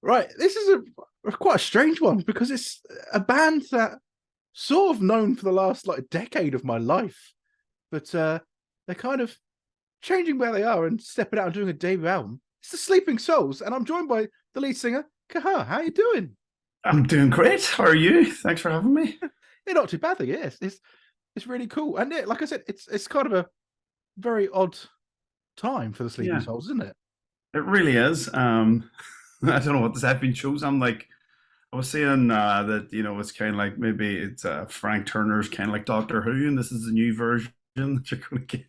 Right, this is a quite a strange one because it's a band that sort of known for the last like decade of my life, but they're kind of changing where they are and stepping out and doing a debut album. It's the Sleeping Souls, and I'm joined by the lead singer, Kaha. How you doing? I'm doing great. How are you? Thanks for having me. Yeah, not too badly. Yes, it's really cool, and yeah, like I said, it's kind of a very odd time for the Sleeping Yeah, Souls, isn't it? it really is. I don't know what this Zeppelin shows. I was saying that it's kind of like maybe it's Frank Turner's kind of like Doctor Who, and this is the new version that you're going to get.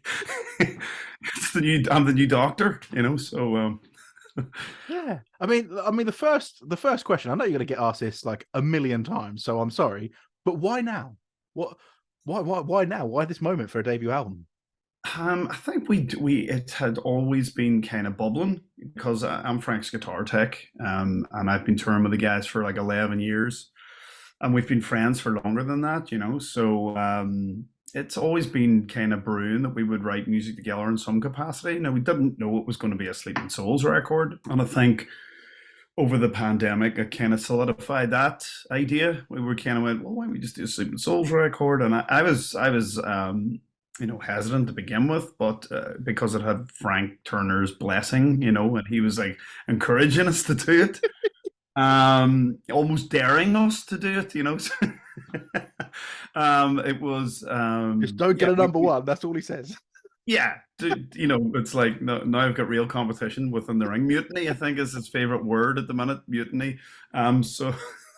It's the new. I'm the new Doctor. So Yeah, I mean, the first question. I know you're going to get asked this like a million times, so I'm sorry, but why now? What? Why now? Why this moment for a debut album? I think we it had always been kind of bubbling because I'm Frank's guitar tech, and I've been touring with the guys for like 11 years, and we've been friends for longer than that. So it's always been kind of brewing that we would write music together in some capacity. Now we didn't know it was going to be a Sleeping Souls record, and I think over the pandemic, it kind of solidified that idea. We were kind of went, well, why don't we just do a Sleeping Souls record? And I was hesitant to begin with, but because it had Frank Turner's blessing, and he was like encouraging us to do it, almost daring us to do it. So, it was, Just don't get yeah, a number one. That's all he says. yeah, it's like now I've got real competition within the ring. Mutiny, I think, is his favorite word at the minute. Mutiny. So,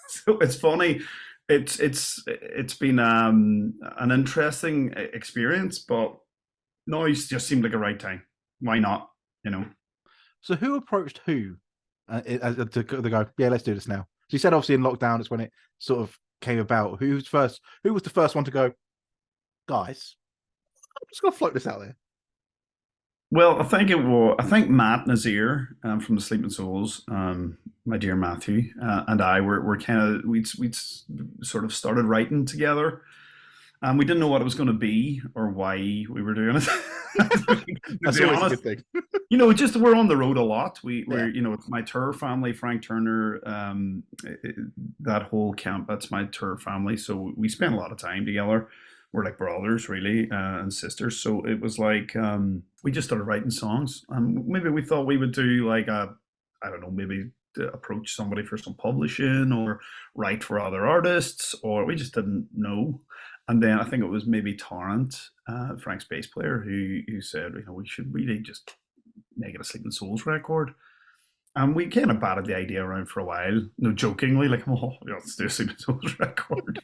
so it's funny. It's been an interesting experience, but no, it just seemed like a right time. Why not? You know. So who approached who to go? Yeah, let's do this now. So you said obviously in lockdown it's when it sort of came about. Who's first? Who was the first one to go? Guys, I'm just gonna float this out there. Well, I think Matt Nazir from the Sleeping Souls, my dear Matthew, and I were kind of we'd sort of started writing together. We didn't know what it was going to be or why we were doing it. To That's be always a honest, good thing. just we're on the road a lot. Yeah, It's my tour family, Frank Turner, that whole camp. That's my tour family. So we spend a lot of time together. We're like brothers, really, and sisters. So it was like we just started writing songs. Maybe we thought we would do like I don't know, maybe to approach somebody for some publishing or write for other artists, or we just didn't know. And then I think it was maybe Torrent, Frank's bass player, who said, we should really just make it a Sleeping Souls record. And we kind of batted the idea around for a while, no jokingly, like, oh, yeah, let's do a Sleeping Souls record.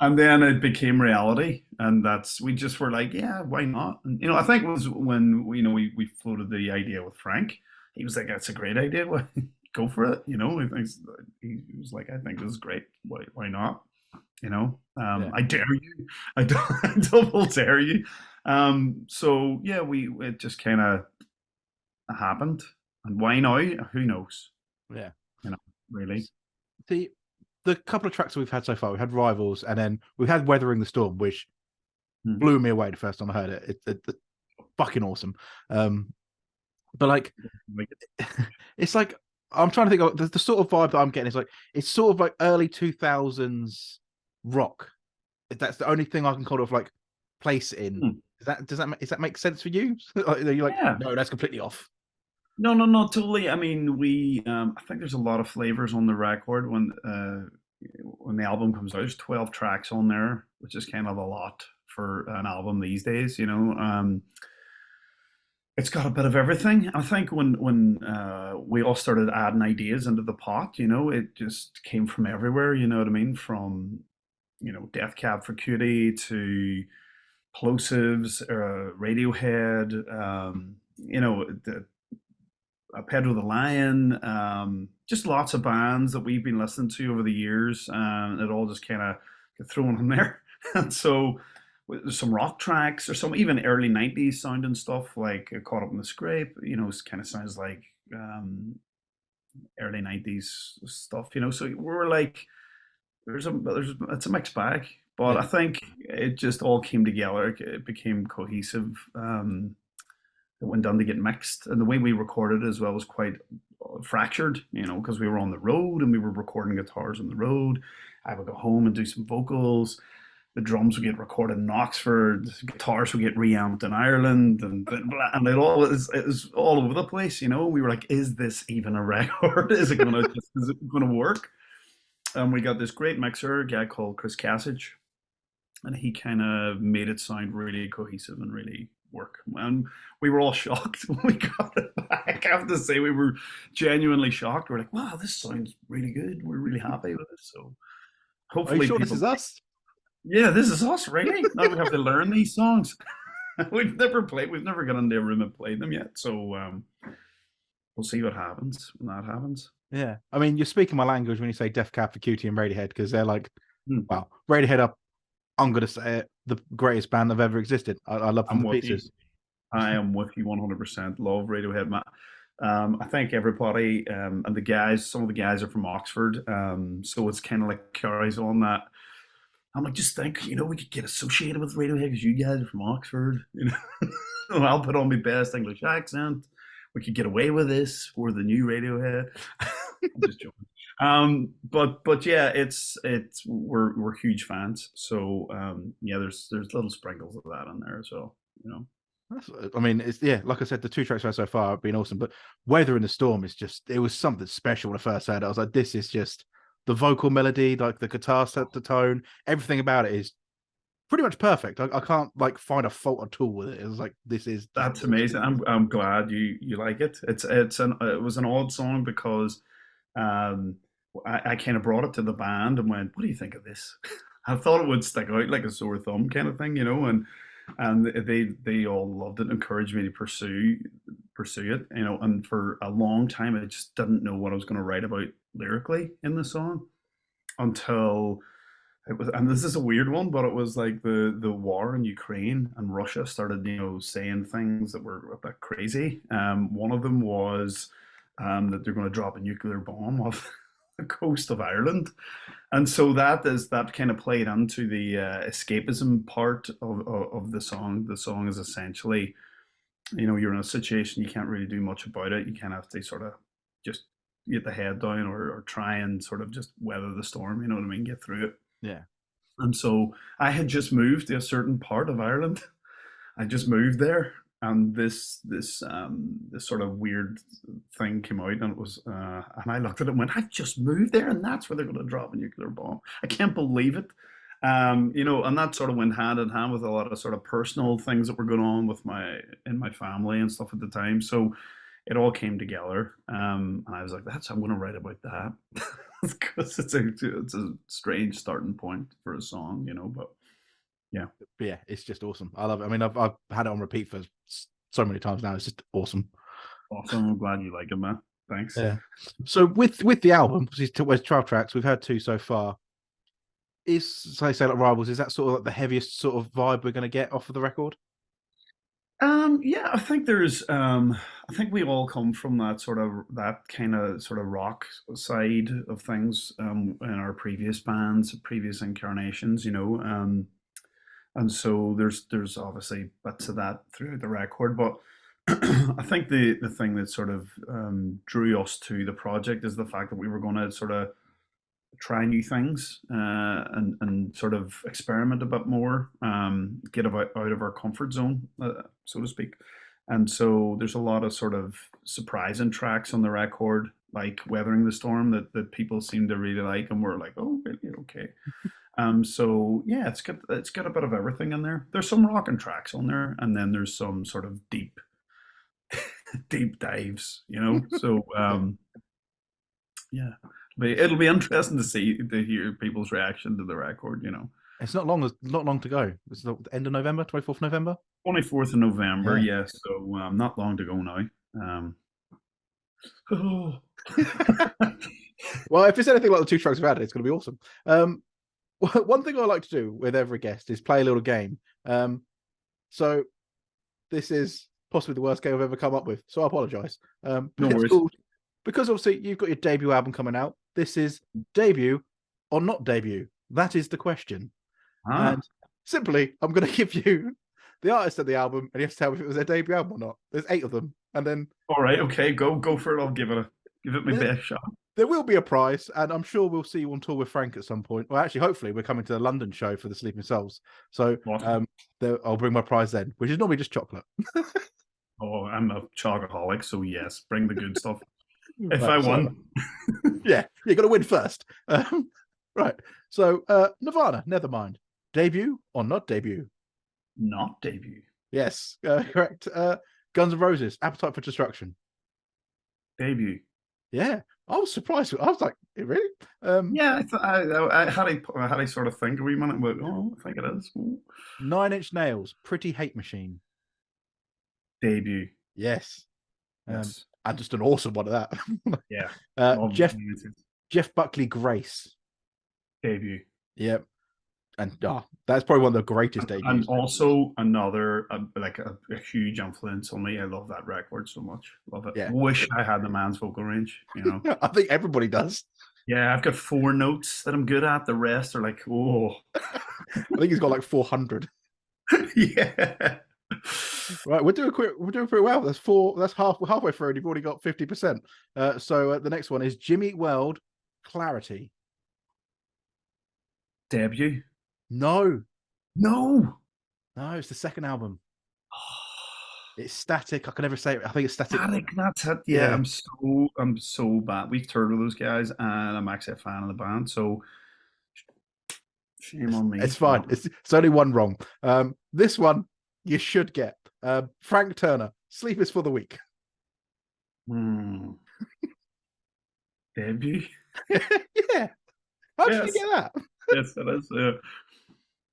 And then it became reality, and we just were like, yeah, why not? And I think it was when we floated the idea with Frank. He was like, that's a great idea. Why, go for it. He was like, I think this is great. Why not? yeah. I dare you. I double dare you. So yeah, we it just kind of happened, and why now? Who knows? Yeah. You know, really. The the couple of tracks that we've had so far, we had Rivals, and then we had Weathering the Storm, which Hmm. blew me away the first time I heard it. It's fucking awesome. Um, but like, Like, it's like I'm trying to think of the sort of vibe that I'm getting is like it's sort of like early 2000s rock. That's the only thing I can kind of like place it in. hmm. Does that make sense for you? You're like, Yeah. no, that's completely off. No, no, no, totally. I mean, I think there's a lot of flavors on the record when the album comes out. There's 12 tracks on there, which is kind of a lot for an album these days. It's got a bit of everything. I think when we all started adding ideas into the pot, it just came from everywhere. You know what I mean? From Death Cab for Cutie to Plosives, Radiohead, Pedro the Lion, just lots of bands that we've been listening to over the years, and it all just kind of get thrown in there. And so there's some rock tracks or some even early 90s sounding stuff like Caught Up in the Scrape, it kind of sounds like early 90s stuff. So we're like, it's a mixed bag, but I Yeah, think it just all came together. It became cohesive. it went down to get mixed, and the way we recorded it as well was quite fractured, because we were on the road and we were recording guitars on the road. I would go home and do some vocals. The drums would get recorded in Oxford. Guitars would get reamped in Ireland, and it was all over the place. We were like, "Is this even a record? Is it gonna work?" And we got this great mixer, a guy called Chris Cassage, and he kind of made it sound really cohesive and really work. And we were all shocked when we got it back. I have to say, we were genuinely shocked. We're like, "Wow, this sounds really good. We're really happy with it." So Are you hopefully sure this people, is us? yeah, this is us, really. Now we have to learn these songs. We've never got into a room and played them yet. So we'll see what happens when that happens. Yeah, I mean, you're speaking my language when you say Death Cab for Cutie and Radiohead, because they're like, Hmm. well, Radiohead are, I'm gonna say it, the greatest band that have ever existed. I love them I'm to with you. pieces. I am with you 100%. Love Radiohead, Matt. I think everybody, and the guys, some of the guys are from Oxford, so it's kind of like carries on that. I'm like, just think, we could get associated with Radiohead because you guys are from Oxford. I'll put on my best English accent. We could get away with this. We're the new Radiohead. I'm just joking. But yeah, we're huge fans. So yeah, there's little sprinkles of that in there as well. I mean, it's like I said, the 2 tracks we've had so far have been awesome, but Weather in the Storm is it was something special when I first heard it. I was like, this is just the vocal melody, like the guitar set, the tone, everything about it is pretty much perfect. I can't like find a fault at all with it. It was like, this is That's amazing. I'm glad you like it. It was an odd song because um, I kind of brought it to the band and went, "What do you think of this?" I thought it would stick out like a sore thumb kind of thing, and they all loved it, encouraged me to pursue it, and for a long time I just didn't know what I was going to write about lyrically in the song until it was, and this is a weird one, but it was like the war in Ukraine and Russia started, saying things that were a bit crazy. One of them was that they're going to drop a nuclear bomb off the coast of Ireland, and so that kind of played into the escapism part of the song. The song is essentially, you're in a situation you can't really do much about it. You kind of have to sort of just get the head down or try and sort of just weather the storm. You know what I mean? Get through it. yeah. And so I had just moved to a certain part of Ireland. I just moved there, and this sort of weird thing came out, and it was, and I looked at it and went, "I've just moved there, and that's where they're going to drop a nuclear bomb. I can't believe it." And that sort of went hand in hand with a lot of sort of personal things that were going on in my family and stuff at the time. So it all came together, and I was like, I'm going to write about that." Because it's a strange starting point for a song, but yeah. But yeah, it's just awesome. I love it. I mean, I've had it on repeat for so many times now. It's just awesome. Awesome. I'm glad you like it, man. Thanks. Yeah. So with the album, because it's 12 tracks, we've had 2 so far. Is say like Rivals, is that sort of like the heaviest sort of vibe we're going to get off of the record? Yeah, I think we all come from that kind of sort of rock side of things, in our previous bands, previous incarnations, and so there's obviously bits of that throughout the record, but I think the thing that sort of drew us to the project is the fact that we were going to sort of try new things, and sort of experiment a bit more, get out of our comfort zone, so to speak. And so there's a lot of sort of surprising tracks on the record, like Weathering the Storm, that people seem to really like, and we're like, "Oh, really? Okay." So yeah, it's got a bit of everything in there. There's some rocking tracks on there, and then there's some sort of deep dives. So yeah, it'll be interesting to hear people's reaction to the record. It's not long to go. It's the end of November, 24th November. 24th of November, Yeah. yeah. So not long to go now. Oh. Well, if it's anything like the 2 tracks we've had, it's going to be awesome. One thing I like to do with every guest is play a little game. So this is possibly the worst game I've ever come up with, so I apologize. No It's worries. called, because obviously you've got your debut album coming out. This is debut or not debut. That is the question. Ah, And simply, I'm going to give you the artist of the album, and you have to tell me if it was their debut album or not. There's 8 of them, and then All right, okay, go for it. I'll give it my there, best shot. there will be a prize, and I'm sure we'll see you on tour with Frank at some point. Well, actually, hopefully, we're coming to the London show for the Sleeping Souls, so Awesome. I'll bring my prize then, which is normally just chocolate. Oh, I'm a chocoholic, so yes, bring the good stuff. If Right, I so- won, yeah, you got to win first. Right, so Nirvana, Nevermind, debut or not debut? not debut. Yes, correct. Guns N' Roses, Appetite for Destruction. Debut. Yeah, I was surprised. I was like, really? Yeah, I had a sort of think a wee minute, but I think it is. Ooh. 9 Inch Nails, Pretty Hate Machine. Debut. Yes, Yes. and just an awesome one of that. Yeah. Jeff Buckley, Grace. Debut. Yep, and that's probably one of the greatest debuts. And also another like a huge influence on me. I love that record so much. Love it. Yeah. Wish I had the man's vocal range. You know. I think everybody does. Yeah, I've got 4 notes that I'm good at. The rest are like, oh. I think he's got like 400. Yeah. Right, we're doing pretty well. That's halfway through, and you've already got 50%. So the next one is Jimmy Eat World, Clarity. Debut. No, No. it's the second album. It's Static. I can never say it. I think it's Static. Static, that's it. Yeah. Yeah, I'm so bad. We've toured with those guys, and I'm actually a fan of the band. So shame on me. It's fine. It's only one wrong. This one you should get. Frank Turner, Sleep is for the Weak. Debut. Yeah. How did you get that? Yes, it is. Yeah.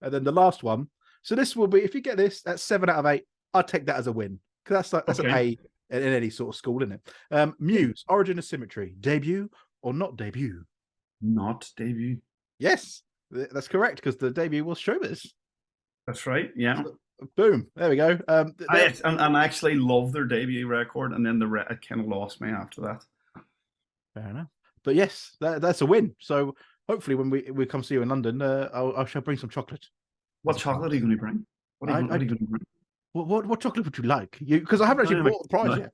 And then the last one. So this will be, if you get this, that's 7 out of 8. I'd take that as a win, because that's an A in any sort of school, isn't it? Muse, Origin of Symmetry, debut or not debut? Not debut. Yes, that's correct, because the debut was Showbiz. That's right. Yeah. Boom. There we go. I actually love their debut record, and then it kind of lost me after that. Fair enough. But yes, that's a win. So hopefully when we come see you in London, I shall bring some chocolate. What chocolate are you going to bring? What are you going to bring? What chocolate would you like? Because I haven't actually bought the prize yet.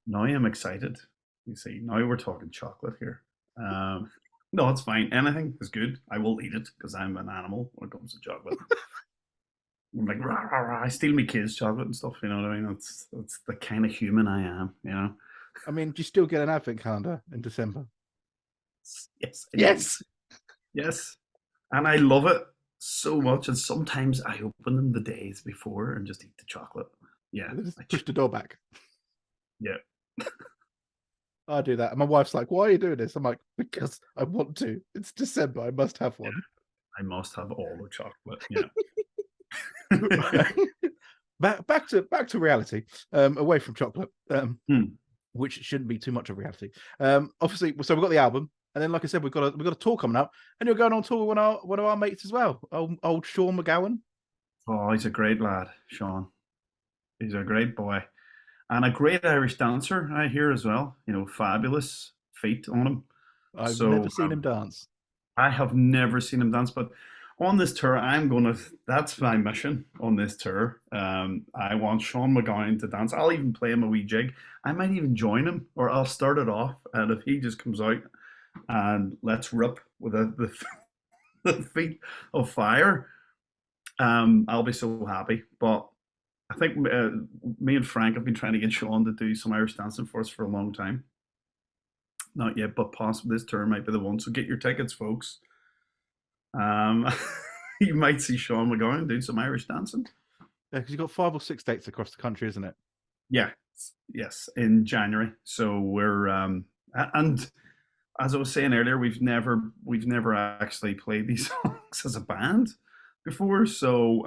Now I'm excited. You see, now we're talking chocolate here. No, it's fine. Anything is good. I will eat it because I'm an animal when it comes to chocolate. I'm like, rah, rah, rah. I steal my kids' chocolate and stuff. You know what I mean? It's the kind of human I am. You know. I mean, do you still get an advent calendar in December? Yes. And I love it so much, and sometimes I open them the days before and just eat the chocolate. Yeah. Just push the door back. Yeah. I do that. And my wife's like, why are you doing this? I'm like, because I want to. It's December. I must have one. I must have all the chocolate. Yeah. back to reality. Away from chocolate. Which shouldn't be too much of reality. Obviously, so we've got the album. And then, like I said, we've got a tour coming up, and you're going on tour with one of our mates as well, old Sean McGowan. Oh, he's a great lad, Sean. He's a great boy, and a great Irish dancer. I hear as well. You know, fabulous feet on him. I've never seen him dance. I have never seen him dance, but on this tour, that's my mission on this tour. I want Sean McGowan to dance. I'll even play him a wee jig. I might even join him, or I'll start it off, and if he just comes out and let's rip with the feet of fire, I'll be so happy. But I think me and Frank have been trying to get Sean to do some Irish dancing for us for a long time. Not yet, but possibly this tour might be the one. So get your tickets, folks. You might see Sean McGowan doing some Irish dancing. Yeah, because you've got 5 or 6 dates across the country, isn't it? Yeah, yes, in January. So we're and as I was saying earlier, we've never actually played these songs as a band before. So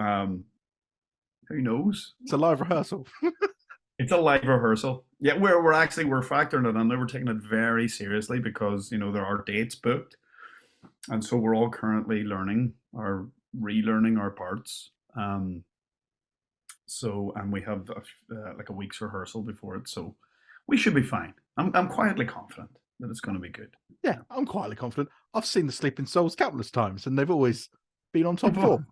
who knows? It's a live rehearsal. It's a live rehearsal. Yeah, we're factoring it in. We're taking it very seriously because there are dates booked, and so we're all currently relearning our parts. So, and we have like a week's rehearsal before it, so we should be fine. I'm quietly confident that it's going to be good. Yeah, I'm quietly confident. I've seen the Sleeping Souls countless times, and they've always been on top form.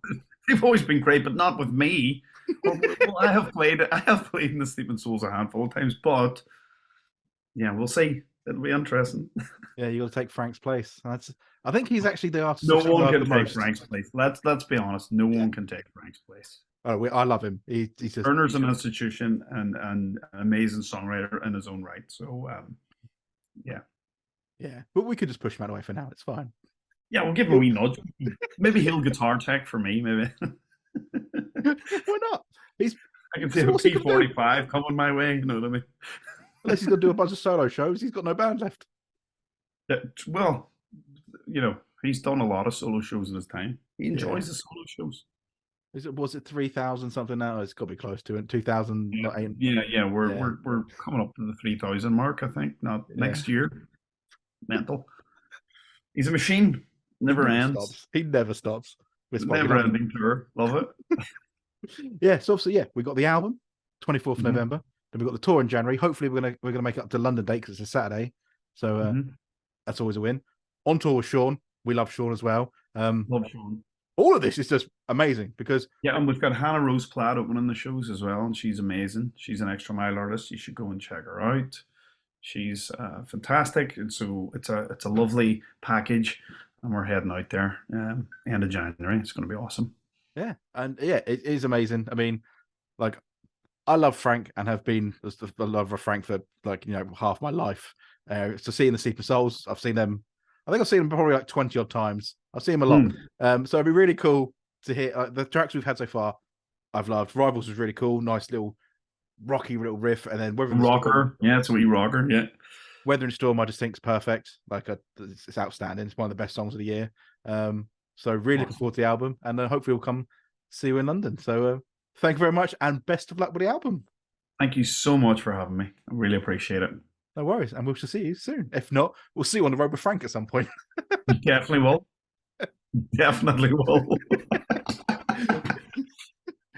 They've always been great, but not with me. Well, I have played in the Sleeping Souls a handful of times, but yeah, we'll see. It'll be interesting. Yeah, you got to take Frank's place. I think he's actually the artist No I've seen one live can the take most. Frank's place. Let's be honest. No Yeah. one can take Frank's place. Oh, I love him. He's just Turner's an institution and an amazing songwriter in his own right. So yeah, yeah. But we could just push him out of the way for now. It's fine. yeah, we'll give him a wee nudge. Maybe he'll guitar tech for me. Maybe Why not? He's I can see a what's he gonna do? P45 coming my way. You know what I mean? Unless he's gonna do a bunch of solo shows, he's got no band left. Yeah, well, he's done a lot of solo shows in his time. He enjoys the solo shows. Was it 3,000 something now? It's got to be close to it. 2,000. Yeah. We're coming up to the 3,000 mark. I think not next year. Mental. He's a machine. Never ends. Stops. He never stops. Never ending tour. Love it. Yeah. So obviously, we got the album, 24th Mhm. November. Then we got the tour in January. Hopefully, we're gonna make it up to London date because it's a Saturday. So that's always a win. On tour with Sean. We love Sean as well. Love Sean. All of this is just amazing because and we've got Hannah Rose Platt opening the shows as well, and she's amazing. She's an Extra Mile artist. You should go and check her out. She's fantastic, and so it's a lovely package, and we're heading out there end of January. It's going to be awesome. Yeah, and it is amazing. I mean, like, I love Frank and have been the love of Frank for half my life. So seeing the Sleeping Souls, I've seen them. I think I've seen them probably like 20 odd times. I've seen them a lot. So it'd be really cool to hear the tracks we've had so far. I've loved. Rivals was really cool, nice little rocky little riff, and then rocker. It's a wee rocker. Yeah. Weather and Storm, I just think is perfect. It's outstanding. It's one of the best songs of the year. So really looking forward to the album, and hopefully we'll come see you in London. So thank you very much, and best of luck with the album. Thank you so much for having me. I really appreciate it. No worries, and we shall see you soon. If not, we'll see you on the road with Frank at some point. Definitely will. Definitely will.